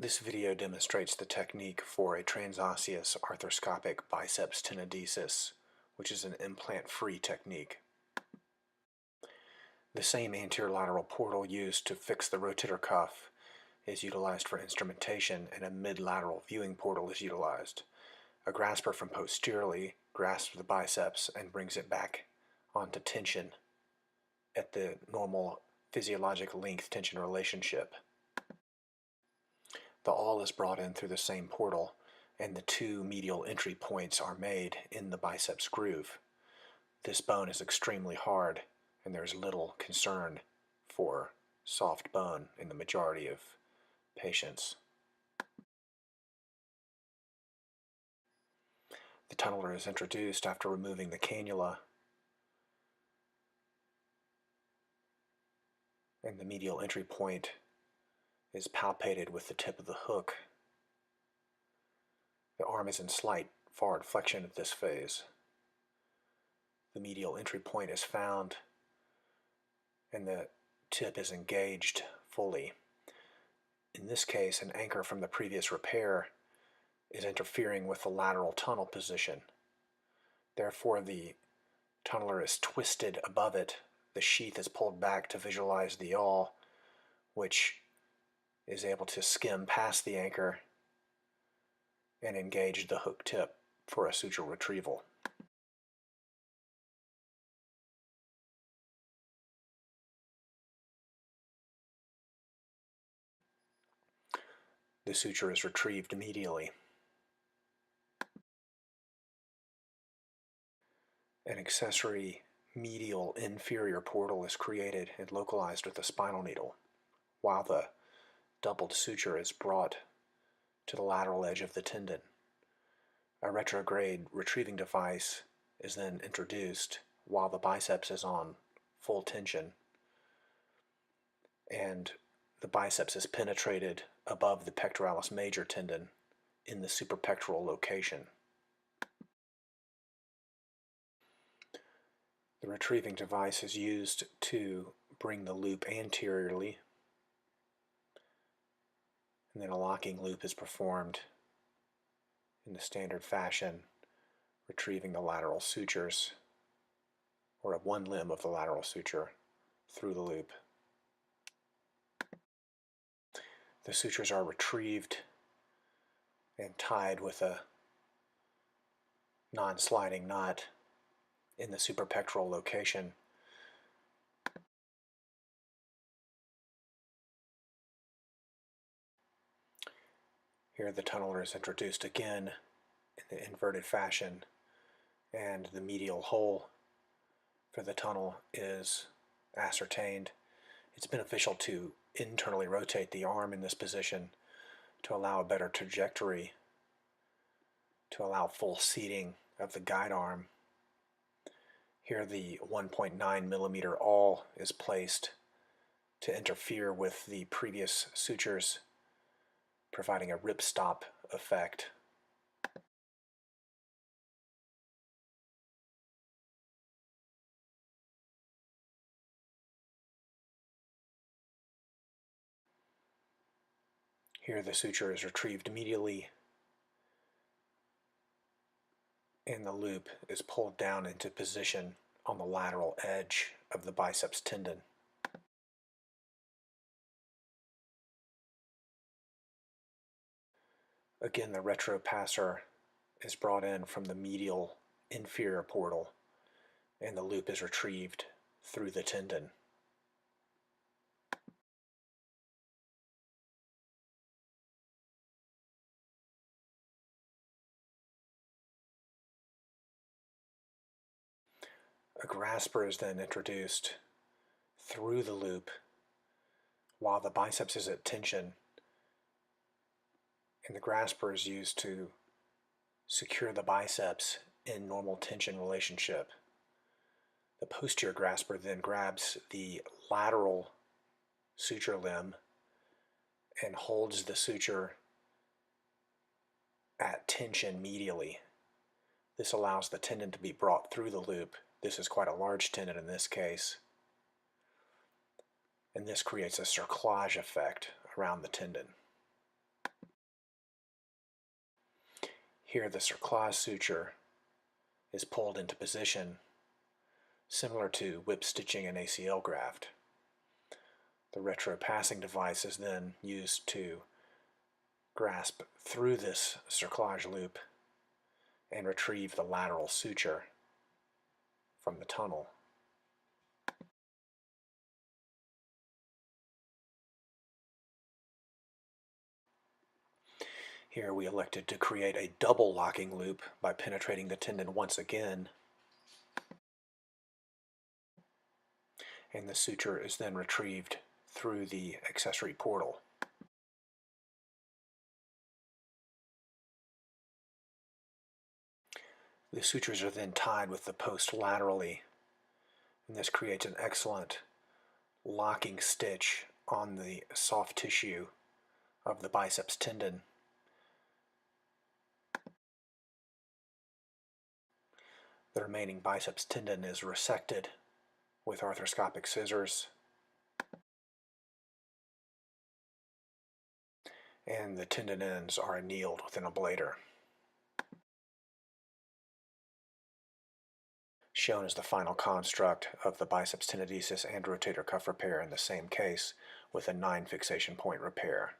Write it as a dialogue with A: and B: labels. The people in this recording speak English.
A: This video demonstrates the technique for a transosseous arthroscopic biceps tenodesis, which is an implant-free technique. The same anterior lateral portal used to fix the rotator cuff is utilized for instrumentation, and a mid-lateral viewing portal is utilized. A grasper from posteriorly grasps the biceps and brings it back onto tension at the normal physiologic length-tension relationship. The awl is brought in through the same portal, and the two medial entry points are made in the biceps groove. This bone is extremely hard, and there is little concern for soft bone in the majority of patients. The tunneler is introduced after removing the cannula, and the medial entry point is palpated with the tip of the hook. The arm is in slight forward flexion at this phase. The medial entry point is found, and the tip is engaged fully. In this case, an anchor from the previous repair is interfering with the lateral tunnel position. Therefore, the tunneler is twisted above it. The sheath is pulled back to visualize the awl, which is able to skim past the anchor and engage the hook tip for a suture retrieval. The suture is retrieved immediately. An accessory medial inferior portal is created and localized with a spinal needle, while the doubled suture is brought to the lateral edge of the tendon. A retrograde retrieving device is then introduced while the biceps is on full tension, and the biceps is penetrated above the pectoralis major tendon in the suprapectoral location. The retrieving device is used to bring the loop anteriorly, and then a locking loop is performed in the standard fashion, retrieving the lateral sutures, or one limb of the lateral suture, through the loop. The sutures are retrieved and tied with a non-sliding knot in the suprapectoral location. Here the tunneler is introduced again in the inverted fashion, and the medial hole for the tunnel is ascertained. It's beneficial to internally rotate the arm in this position to allow a better trajectory, to allow full seating of the guide arm. Here the 1.9 millimeter awl is placed to interfere with the previous sutures, providing a ripstop effect. Here the suture is retrieved immediately, and the loop is pulled down into position on the lateral edge of the biceps tendon. Again, the retropasser is brought in from the medial inferior portal, and the loop is retrieved through the tendon. A grasper is then introduced through the loop while the biceps is at tension, and the grasper is used to secure the biceps in normal tension relationship. The posterior grasper then grabs the lateral suture limb and holds the suture at tension medially. This allows the tendon to be brought through the loop. This is quite a large tendon in this case, and this creates a cerclage effect around the tendon. Here the cerclage suture is pulled into position, similar to whip stitching an ACL graft. The retropassing device is then used to grasp through this cerclage loop and retrieve the lateral suture from the tunnel. Here we elected to create a double locking loop by penetrating the tendon once again, and the suture is then retrieved through the accessory portal. The sutures are then tied with the post laterally, and this creates an excellent locking stitch on the soft tissue of the biceps tendon. The remaining biceps tendon is resected with arthroscopic scissors, and the tendon ends are annealed with an ablator. Shown is the final construct of the biceps tenodesis and rotator cuff repair in the same case with a 9 fixation point repair.